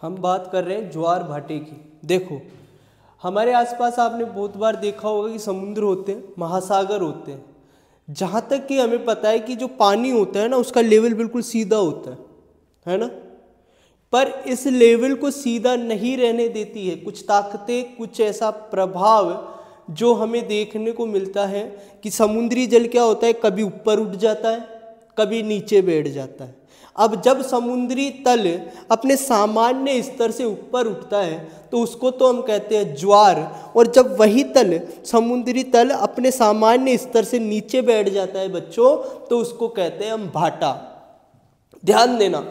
हम बात कर रहे हैं ज्वार भाटे की। देखो हमारे आसपास आपने बहुत बार देखा होगा कि समुद्र होते हैं, महासागर होते हैं। जहाँ तक कि हमें पता है कि जो पानी होता है ना उसका लेवल बिल्कुल सीधा होता है ना। पर इस लेवल को सीधा नहीं रहने देती है कुछ ताकतें, कुछ ऐसा प्रभाव जो हमें देखने को मिलता है कि समुद्री जल क्या होता है, कभी ऊपर उठ जाता है, कभी नीचे बैठ जाता है। अब जब समुद्री तल अपने सामान्य स्तर से ऊपर उठता है तो उसको तो हम कहते हैं ज्वार, और जब वही तल समुद्री तल अपने सामान्य स्तर से नीचे बैठ जाता है बच्चों, तो उसको कहते हैं हम भाटा। ध्यान देना,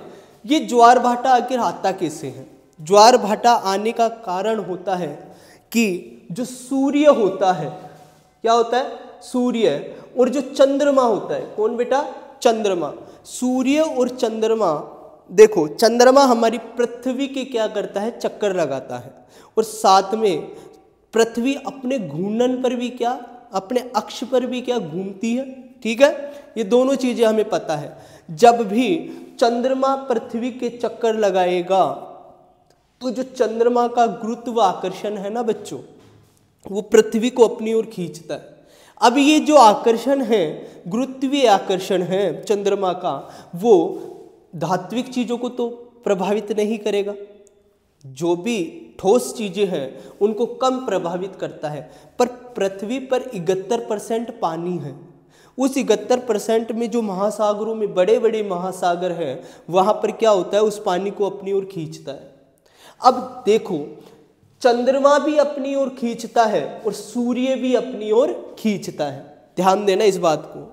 ये ज्वार भाटा आखिर आता कैसे है? ज्वार भाटा आने का कारण होता है कि जो सूर्य होता है, क्या होता है? सूर्य, और जो चंद्रमा होता है, कौन बेटा? चंद्रमा। सूर्य और चंद्रमा, देखो चंद्रमा हमारी पृथ्वी के क्या करता है? चक्कर लगाता है, और साथ में पृथ्वी अपने घूर्णन पर भी क्या, अपने अक्ष पर भी क्या घूमती है। ठीक है, ये दोनों चीजें हमें पता है। जब भी चंद्रमा पृथ्वी के चक्कर लगाएगा तो जो चंद्रमा का गुरुत्वाकर्षण है ना बच्चों, वो पृथ्वी को अपनी ओर खींचता है। अब ये जो आकर्षण है, गुरुत्वीय आकर्षण है चंद्रमा का, वो धात्विक चीजों को तो प्रभावित नहीं करेगा, जो भी ठोस चीजें हैं उनको कम प्रभावित करता है। पर पृथ्वी पर 71% पानी है। उस 71% में जो महासागरों में बड़े बड़े महासागर हैं, वहां पर क्या होता है? उस पानी को अपनी ओर खींचता है। अब देखो, चंद्रमा भी अपनी ओर खींचता है और सूर्य भी अपनी ओर खींचता है। ध्यान देना इस बात को।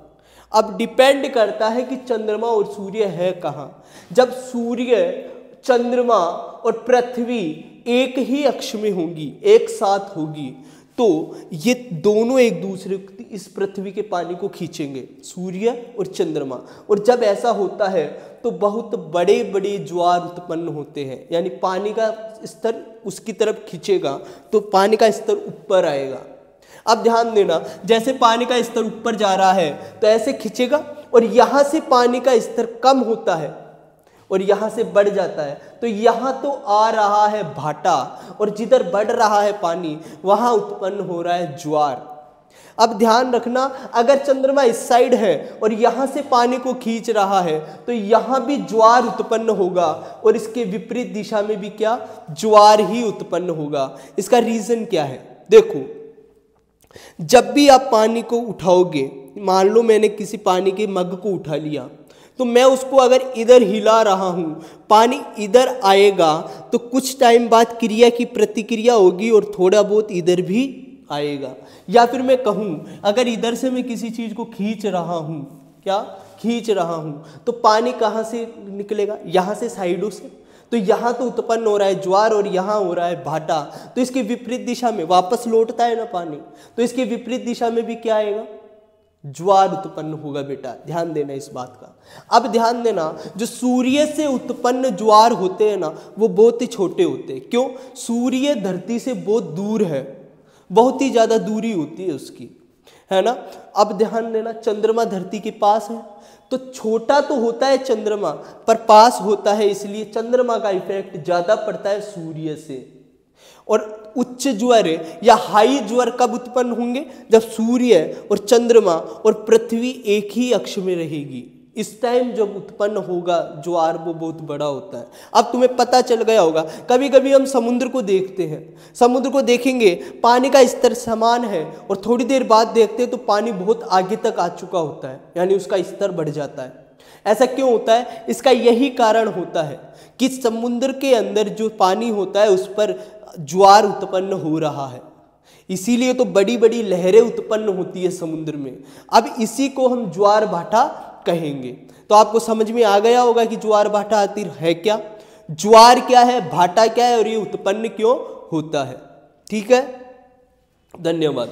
अब डिपेंड करता है कि चंद्रमा और सूर्य है कहाँ। जब सूर्य, चंद्रमा और पृथ्वी एक ही अक्ष में होंगी, एक साथ होगी, तो ये दोनों एक दूसरे इस पृथ्वी के पानी को खींचेंगे, सूर्य और चंद्रमा। और जब ऐसा होता है तो बहुत बड़े बड़े ज्वार उत्पन्न होते हैं, यानी पानी का स्तर उसकी तरफ खींचेगा तो पानी का स्तर ऊपर आएगा। अब ध्यान देना, जैसे पानी का स्तर ऊपर जा रहा है तो ऐसे खींचेगा, और यहां से पानी का स्तर कम होता है और यहां से बढ़ जाता है, तो यहां तो आ रहा है भाटा, और जिधर बढ़ रहा है पानी वहां उत्पन्न हो रहा है ज्वार। अब ध्यान रखना, अगर चंद्रमा इस साइड है और यहां से पानी को खींच रहा है तो यहां भी ज्वार उत्पन्न होगा, और इसके विपरीत दिशा में भी क्या? ज्वार ही उत्पन्न होगा। इसका रीजन क्या है? देखो, जब भी आप पानी को उठाओगे, मान लो मैंने किसी पानी के मग को उठा लिया, तो मैं उसको अगर इधर हिला रहा हूं, पानी इधर आएगा तो कुछ टाइम बाद क्रिया की प्रतिक्रिया होगी और थोड़ा बहुत इधर भी आएगा। या फिर मैं कहूं, अगर इधर से मैं किसी चीज को खींच रहा हूं, क्या खींच रहा हूं, तो पानी कहां से निकलेगा? यहां से, साइडों से। तो यहां तो उत्पन्न हो रहा है ज्वार और यहां हो रहा है भाटा, तो इसके विपरीत दिशा में वापस लौटता है ना पानी, तो इसके विपरीत दिशा में भी क्या आएगा? ज्वार उत्पन्न होगा बेटा। ध्यान देना इस बात का। अब ध्यान देना, जो सूर्य से उत्पन्न ज्वार होते हैं ना, वो बहुत ही छोटे होते हैं। क्यों? सूर्य धरती से बहुत दूर है, बहुत ही ज्यादा दूरी होती है उसकी, है ना। अब ध्यान देना, चंद्रमा धरती के पास है तो छोटा तो होता है चंद्रमा, पर पास होता है, इसलिए चंद्रमा का इफेक्ट ज्यादा पड़ता है सूर्य से। और उच्च ज्वर या हाई ज्वर कब उत्पन्न होंगे? जब सूर्य और चंद्रमा और पृथ्वी एक ही अक्ष में रहेगी, इस टाइम जब उत्पन्न होगा ज्वार, वो बहुत बड़ा होता है। अब तुम्हें पता चल गया होगा, कभी कभी हम समुद्र को देखते हैं, समुद्र को देखेंगे, पानी का स्तर समान है, और थोड़ी देर बाद देखते हैं तो पानी बहुत आगे तक आ चुका होता है, यानी उसका स्तर बढ़ जाता है। ऐसा क्यों होता है? इसका यही कारण होता है कि समुद्र के अंदर जो पानी होता है उस पर ज्वार उत्पन्न हो रहा है, इसीलिए तो बड़ी बड़ी लहरें उत्पन्न होती है समुद्र में। अब इसी को हम ज्वार भाटा कहेंगे। तो आपको समझ में आ गया होगा कि ज्वार भाटा आखिर है क्या, ज्वार क्या है, भाटा क्या है, और ये उत्पन्न क्यों होता है। ठीक है, धन्यवाद।